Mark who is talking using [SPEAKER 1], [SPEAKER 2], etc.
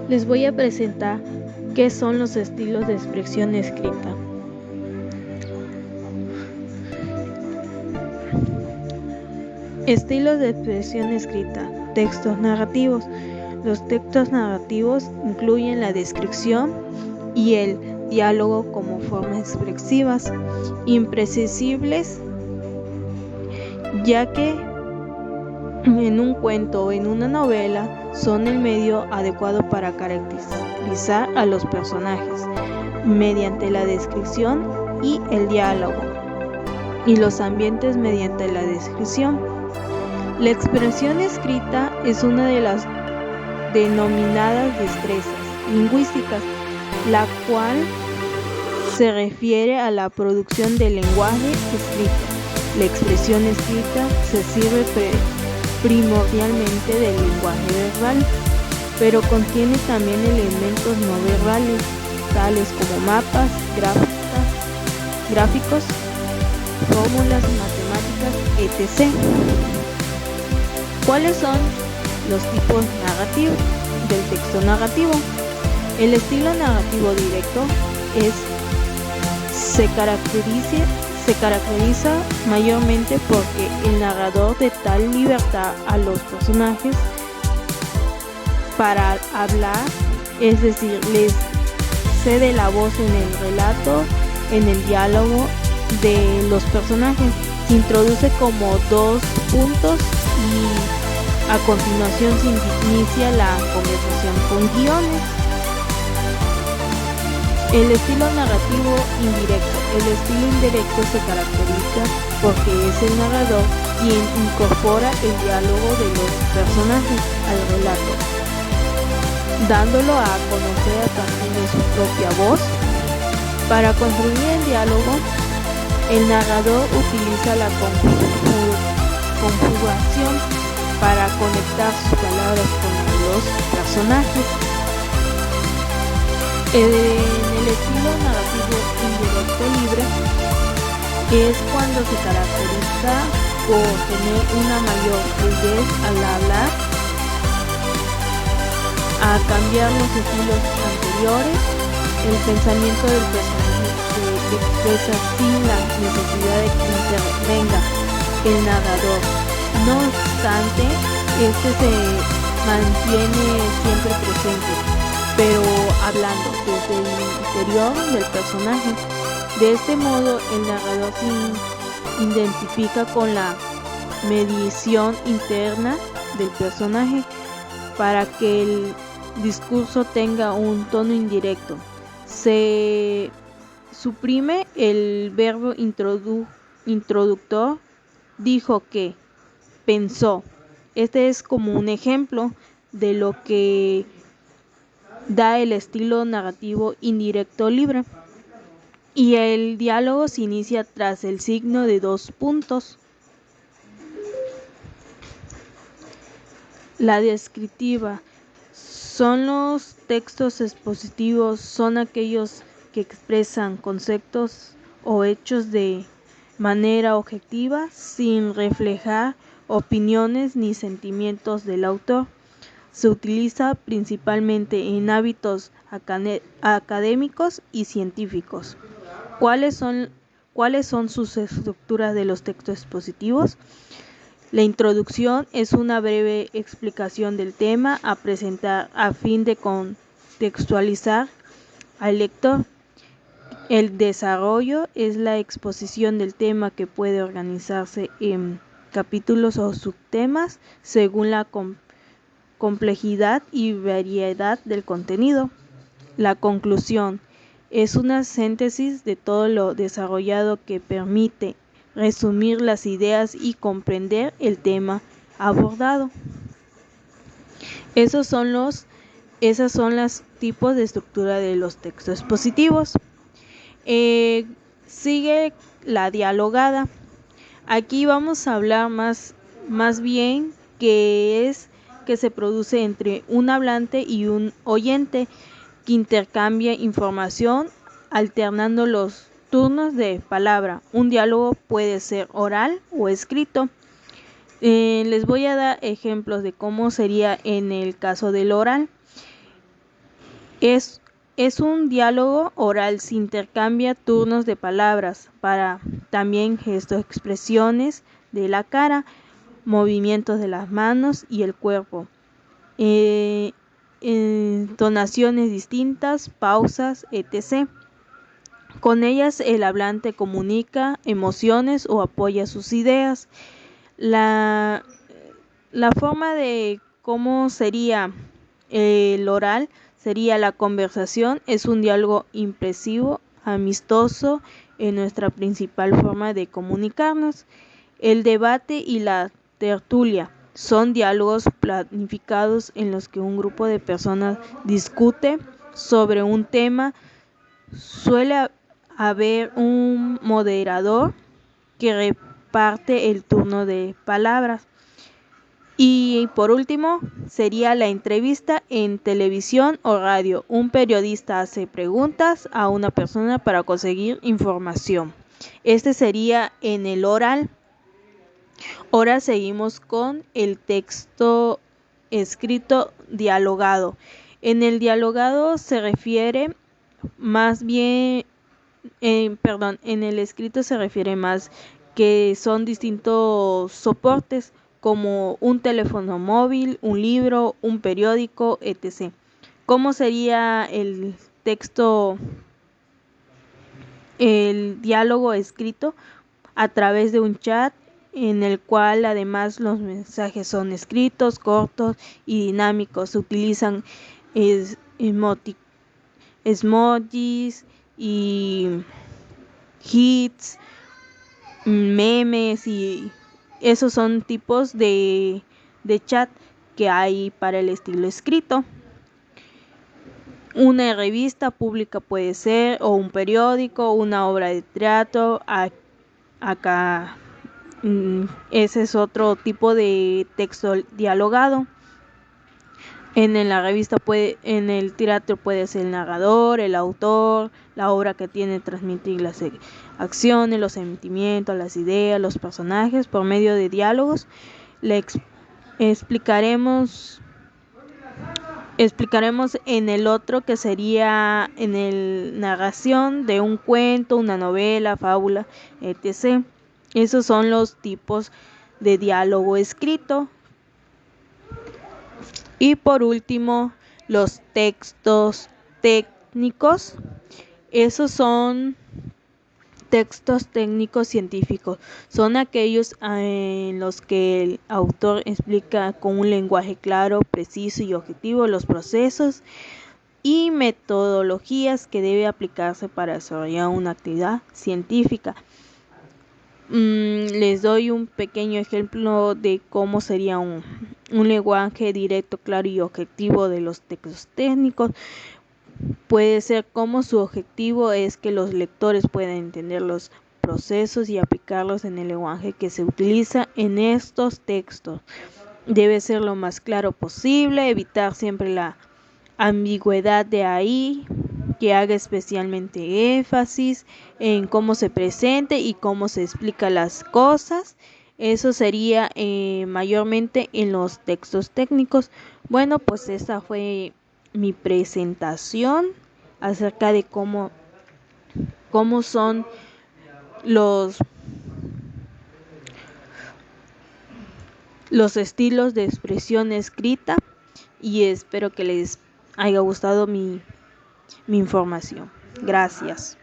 [SPEAKER 1] Les voy a presentar qué son los estilos de expresión escrita. Estilos de expresión escrita. Textos narrativos. Los textos narrativos incluyen la descripción y el diálogo como formas expresivas, imprescindibles, ya que en un cuento o en una novela son el medio adecuado para caracterizar a los personajes mediante la descripción y el diálogo, y los ambientes mediante la descripción. La expresión escrita es una de las denominadas destrezas lingüísticas, la cual se refiere a la producción del lenguaje escrito. La expresión escrita se sirve primordialmente del lenguaje verbal, pero contiene también elementos no verbales, tales como mapas, gráficos, fórmulas matemáticas, etc. ¿Cuáles son los tipos narrativos del texto narrativo? El estilo narrativo directo se caracteriza mayormente porque el narrador da tal libertad a los personajes para hablar, es decir, les cede la voz en el relato, en el diálogo de los personajes. Se introduce como dos puntos y a continuación se inicia la conversación con guiones. El estilo narrativo indirecto. El estilo indirecto se caracteriza porque es el narrador quien incorpora el diálogo de los personajes al relato, dándolo a conocer a partir de su propia voz. Para construir el diálogo, el narrador utiliza la conjugación para conectar sus palabras con los personajes. En el estilo narrativo indirecto libre es cuando se caracteriza por tener una mayor fluidez al hablar, a cambiar los estilos anteriores. El pensamiento del personaje se expresa sin la necesidad de que intervenga el narrador. No obstante, este se mantiene siempre presente, pero hablando desde el interior del personaje. De este modo, el narrador se identifica con la mediación interna del personaje para que el discurso tenga un tono indirecto. Se suprime el verbo introductor, dijo que, pensó. Este es como un ejemplo de lo que da el estilo narrativo indirecto libre. Y el diálogo se inicia tras el signo de dos puntos. La descriptiva. Son los textos expositivos, son aquellos que expresan conceptos o hechos de manera objetiva sin reflejar opiniones ni sentimientos del autor. Se utiliza principalmente en ámbitos académicos y científicos. ¿Cuáles son sus estructuras de los textos expositivos? La introducción es una breve explicación del tema a presentar a fin de contextualizar al lector. El desarrollo es la exposición del tema que puede organizarse en capítulos o subtemas según la complejidad y variedad del contenido. La conclusión es una síntesis de todo lo desarrollado que permite resumir las ideas y comprender el tema abordado. Esos son los tipos de estructura de los textos expositivos. Sigue la dialogada. Aquí vamos a hablar más bien que se produce entre un hablante y un oyente que intercambia información alternando los turnos de palabra. Un diálogo puede ser oral o escrito. Les voy a dar ejemplos de cómo sería en el caso del oral. Es, es un diálogo oral, se intercambia turnos de palabras para también gestos, expresiones de la cara, movimientos de las manos y el cuerpo, entonaciones distintas, pausas, etc. Con ellas el hablante comunica emociones o apoya sus ideas. La forma de cómo sería el oral sería la conversación, es un diálogo impresivo, amistoso, en nuestra principal forma de comunicarnos. El debate y la tertulia son diálogos planificados en los que un grupo de personas discute sobre un tema. Suele haber un moderador que reparte el turno de palabras. Y por último, sería la entrevista en televisión o radio. Un periodista hace preguntas a una persona para conseguir información. Este sería en el oral. Ahora seguimos con el texto escrito dialogado. En el dialogado se refiere más bien, en el escrito se refiere más que son distintos soportes como un teléfono móvil, un libro, un periódico, etc. ¿Cómo sería el texto, el diálogo escrito? A través de un chat en el cual además los mensajes son escritos, cortos y dinámicos. Se utilizan emojis y hits, memes, y esos son tipos de chat que hay para el estilo escrito. Una revista pública puede ser, o un periódico, una obra de teatro. Acá ese es otro tipo de texto dialogado. En la revista en el teatro puede ser el narrador, el autor, la obra que tiene que transmitir las acciones, los sentimientos, las ideas, los personajes. Por medio de diálogos explicaremos en el otro, que sería en el narración de un cuento, una novela, fábula, etc. Esos son los tipos de diálogo escrito. Y por último, los textos técnicos. Esos son textos técnicos científicos. Son aquellos en los que el autor explica con un lenguaje claro, preciso y objetivo los procesos y metodologías que debe aplicarse para desarrollar una actividad científica. Les doy un pequeño ejemplo de cómo sería un lenguaje directo, claro y objetivo de los textos técnicos. Puede ser como su objetivo es que los lectores puedan entender los procesos y aplicarlos en el lenguaje que se utiliza en estos textos. Debe ser lo más claro posible, evitar siempre la ambigüedad de ahí, que haga especialmente énfasis en cómo se presente y cómo se explica las cosas. Eso sería mayormente en los textos técnicos. Bueno, pues esta fue mi presentación acerca de cómo son los estilos de expresión escrita, y espero que les haya gustado mi información. Gracias.